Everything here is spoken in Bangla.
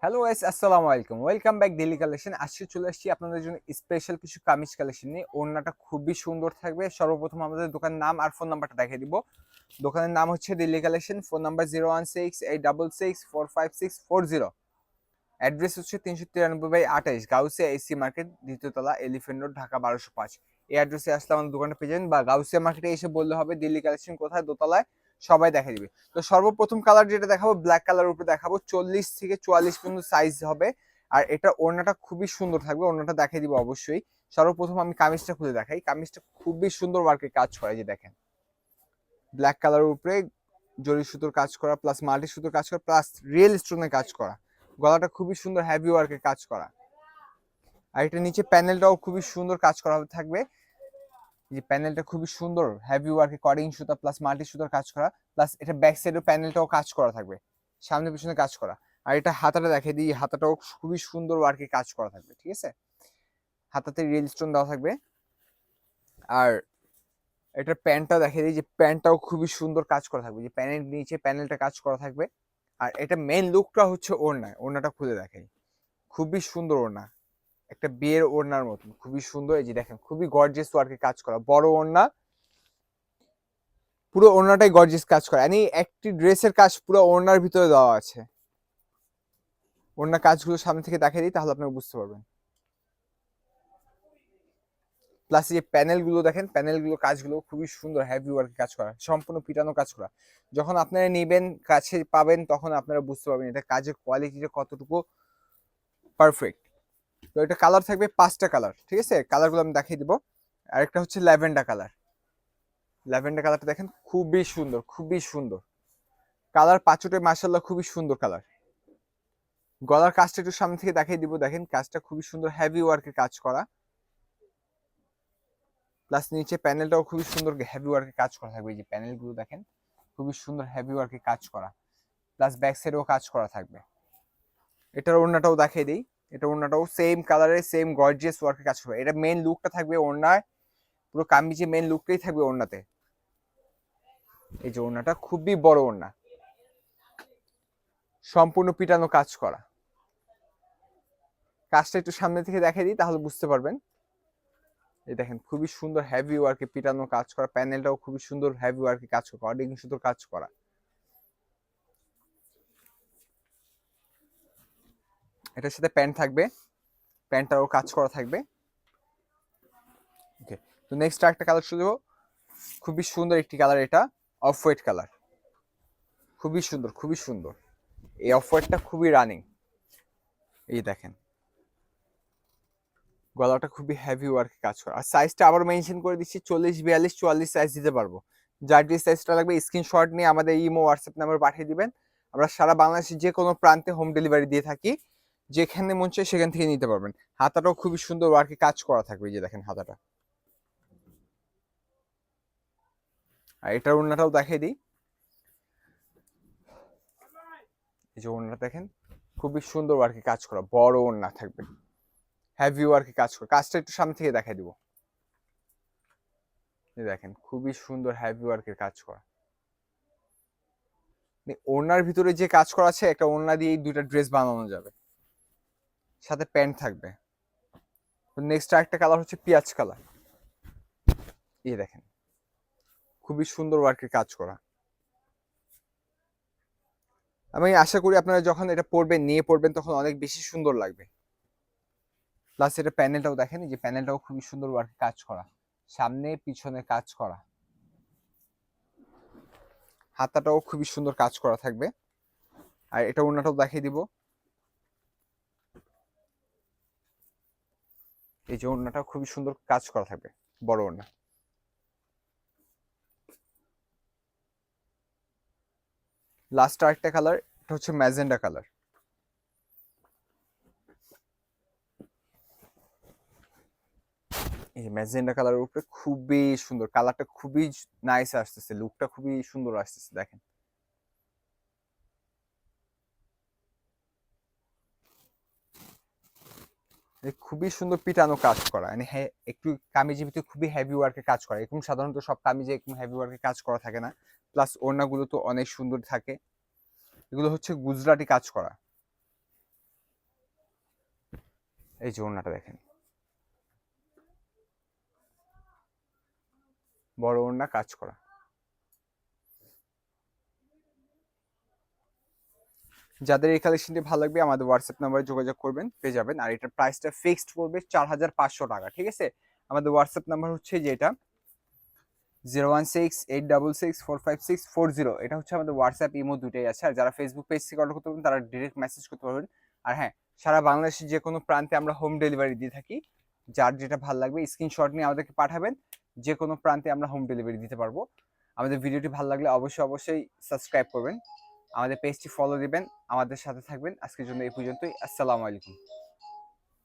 হ্যালো গাইস, আসসালামু আলাইকুম। Welcome back daily collection. আজকে চলে আসছি আপনাদের জন্য স্পেশাল কিছু কামিজ কালেকশন নিয়ে। ওড়নাটা খুবই সুন্দর থাকবে। সর্বপ্রথম আমাদের দোকানের নাম আর ফোন নাম্বারটা দেখিয়ে দিব। দোকানের নাম হচ্ছে daily collection. Phone number 01686664640। Address হচ্ছে 393/28 গাউসিয়া এসি মার্কেট, দ্বিতীয় তলা, এলিফ্যান্ট রোড, ঢাকা 1205। এই অ্যাড্রেসে আসলে আমাদের দোকানটা পেয়ে যাবেন, বা গাউসিয়া মার্কেটে এসে বললে হবে ডেইলি কালেকশন কোথায়, দোতলায়। সবাই দেখা দিবে। তো সর্বপ্রথম কালার যেটা দেখাবো, ব্ল্যাক কালার উপরে দেখাবো। 40 থেকে 44 পর্যন্ত সাইজ হবে। আর এটা ওড়নাটা খুবই সুন্দর থাকবে। ওড়নাটা দেখিয়ে দিব অবশ্যই। সর্বপ্রথম আমি কামিজটা খুলে দেখাই। কামিজটা খুবই সুন্দর ওয়ার্কের কাজ করা, যে দেখেন ব্ল্যাক কালারের উপরে জরি সুতোর কাজ করা, প্লাস মাল্টি সুতোর কাজ করা, প্লাস রিয়েল স্টোনের কাজ করা। গলাটা খুবই সুন্দর হেভি ওয়ার্কের কাজ করা। আর এটা নিচে প্যানেলটাও খুবই সুন্দর কাজ করা থাকবে। যে প্যানেলটা খুবই সুন্দর হেভি ওয়ার্কে কডিং সুতা প্লাস মাল্টি সুতার কাজ করা, প্লাস এটা ব্যাক সাইডের প্যানেলটাও কাজ করা থাকবে, সামনে পিছনে কাজ করা। আর এটা হাতাটা দেখে দিই, হাতাটাও খুবই সুন্দর ওয়ার্কে কাজ করা থাকবে, ঠিক আছে। হাতাতে রিয়েল স্টোন দেওয়া থাকবে। আর এটার প্যান্টটা দেখে দিই, যে প্যান্টটাও খুবই সুন্দর কাজ করা থাকবে, যে প্যানেল নিচে প্যানেলটা কাজ করা থাকবে। আর এটা মেইন লুকটা হচ্ছে ওড়নায়। ওড়নাটা খুলে দেখাই, খুবই সুন্দর ওড়না, একটা বিয়ের ওড়নার মতন খুবই সুন্দর। এই যে দেখেন খুবই গর্জিয়াস ওয়ার্কে কাজ করা, বড় ওড়না, পুরো ওড়নাটাই গর্জিয়াস কাজ করা। মানে একটি ড্রেসের কাজ পুরো ওড়নার ভিতরে দেওয়া আছে। ওড়নার কাজগুলো সামনে থেকে দেখিয়ে দিই, তাহলে আপনারা বুঝতে পারবেন। প্লাস এই প্যানেলগুলো দেখেন, প্যানেলগুলো কাজগুলো খুবই সুন্দর হেভি ওয়ার্কে কাজ করা, সম্পূর্ণ পিটানো কাজ করা। যখন আপনারা নেবেন, কাছে পাবেন, তখন আপনারা বুঝতে পারবেন এটা কাজের কোয়ালিটিটা কতটুকু পারফেক্ট। তো এটা কালার থাকবে 5টা কালার, ঠিক আছে। কালারগুলো আমি দেখিয়ে দিব। আরেকটা হচ্ছে ল্যাভেন্ডার কালার। ল্যাভেন্ডার কালারটা দেখেন খুবই সুন্দর, খুবই সুন্দর কালার। পাঁচটা মাশাআল্লাহ খুবই সুন্দর কালার। গলার কাজটা একটু সামনে থেকে দেখিয়ে দিব। দেখেন কাজটা খুবই সুন্দর হেভি ওয়ার্কের কাজ করা, প্লাস নিচে প্যানেলটাও খুবই সুন্দর হেভি ওয়ার্কের কাজ করা থাকবে। এই যে প্যানেলগুলো দেখেন খুবই সুন্দর হেভি ওয়ার্কের কাজ করা, প্লাস ব্যাক সাইডেও কাজ করা থাকবে। এটার ওড়নাটাও দেখিয়ে দিই। এটা ওড়নাটাও সেম কালারে সেম গর্জিয়াস ওয়ার্কের কাজ করবে। এটা মেইন লুকটা থাকবে ওড়নায়, পুরো কামিজে মেইন লুকটাই থাকবে ওড়নাতে। এই যে ওড়নাটা খুবই বড় ওড়না, সম্পূর্ণ পিটানো কাজ করা। কাজটা একটু সামনে থেকে দেখিয়ে দিই, তাহলে বুঝতে পারবেন। এই দেখেন খুবই সুন্দর হেভি ওয়ার্কে পিটানো কাজ করা, প্যানেলটাও খুবই সুন্দর হেভি ওয়ার্কে কাজ করা, কর্ডিং সুতোর কাজ করা। এটার সাথে প্যান্ট থাকবে, প্যান্টটাও কাজ করা থাকবে। ওকে, তো নেক্সট একটা কালার শুধু, খুবই সুন্দর একটি কালার, এটা অফ হোয়াইট কালার, খুবই সুন্দর, খুবই সুন্দর। এই অফ হোয়াইটটা খুবই রানিং। এই দেখেন গলাটা খুবই হেভি ওয়ার্কে কাজ করা। আর সাইজটা আবার মেনশন করে দিচ্ছি, 40, 42, 44 সাইজ দিতে পারবো। যার যে সাইজটা লাগবে স্ক্রিনশট নিয়ে আমাদের ইমো হোয়াটসঅ্যাপ নাম্বার পাঠিয়ে দিবেন। আমরা সারা বাংলাদেশের যে কোনো প্রান্তে হোম ডেলিভারি দিয়ে থাকি, যেখানে মন চায় সেখান থেকে নিতে পারবেন। হাতাটাও খুবই সুন্দর ওয়ার্কে কাজ করা থাকবে, এই যে দেখেন হাতাটা। আর এটার ওড়নাটাও দেখিয়ে দিই। এই যে ওড়নাটা দেখেন খুবই সুন্দর ওয়ার্কে কাজ করা, বড় ওড়না থাকবে, হেভি ওয়ার্কে কাজ করা। কাজটা একটু সামনে থেকে দেখাই দিব। দেখেন খুবই সুন্দর হেভি ওয়ার্কের কাজ করা। ওড়নার ভিতরে যে কাজ করা আছে, একটা ওড়না দিয়ে দুইটা ড্রেস বানানো যাবে, সাথে প্যান্ট থাকবে। নেক্সট আরেকটা কালার হচ্ছে পিঁয়াজ কালার। এই দেখেন খুবই সুন্দর ওয়ার্কের কাজ করা। আমি আশা করি আপনারা যখন এটা পরবেন, নিয়ে পরবেন, তখন অনেক বেশি সুন্দর লাগবে। প্লাস এটা প্যানেলটাও দেখেন, যে প্যানেলটাও খুবই সুন্দর ওয়ার্কের কাজ করা, সামনে পিছনে কাজ করা। হাতাটাও খুবই সুন্দর কাজ করা থাকবে। আর এটা ওড়নাটাও দেখিয়ে দিব। এই যে ওড়নাটাও খুবই সুন্দর কাজ করা থাকবে, বড় ওড়না। লাস্ট আরেকটা কালার, এটা হচ্ছে ম্যাজেন্ডা কালার। এই ম্যাজেন্ডা কালারের উপরে খুবই সুন্দর কালারটা, খুবই নাইস আসতেছে, লুকটা খুবই সুন্দর আসতেছে। দেখেন খুবই সুন্দর পিটানো কাজ করা, মানে একটু কামিজের ভিতরে খুবই হেভি ওয়ার্কে কাজ করা। এরকম সাধারণত সব কামিজে এরকম হেভি ওয়ার্কে কাজ করা থাকে না। প্লাস ওড়নাগুলো তো অনেক সুন্দর থাকে। এগুলো হচ্ছে গুজরাটি কাজ করা, এই যে ওড়নাটা দেখেন, বড় ওড়না কাজ করা। যাদের এই কালেকশনটি ভালো লাগবে আমাদের হোয়াটসঅ্যাপ নাম্বারে যোগাযোগ করবেন, পেয়ে যাবেন। আর এটার প্রাইসটা ফিক্সড পড়বে 4500 টাকা, ঠিক আছে। আমাদের হোয়াটসঅ্যাপ নাম্বার হচ্ছে যেটা 01686645640, এটা হচ্ছে আমাদের হোয়াটসঅ্যাপ, ইমো দুটোই আছে। আর যারা ফেসবুক পেজ থেকে অর্ডার করতে পারবেন তারা ডিরেক্ট মেসেজ করতে পারবেন। আর হ্যাঁ, সারা বাংলাদেশের যে কোনো প্রান্তে আমরা হোম ডেলিভারি দিয়ে থাকি। যার যেটা ভালো লাগবে স্ক্রিনশট নিয়ে আমাদেরকে পাঠাবেন, যে কোনো প্রান্তে আমরা হোম ডেলিভারি দিতে পারবো। আমাদের ভিডিওটি ভালো লাগলে অবশ্যই সাবস্ক্রাইব করবেন, আমাদের পেজটি ফলো দিবেন, আমাদের সাথে থাকবেন। আজকের জন্য এই পর্যন্তই। আসসালামু আলাইকুম।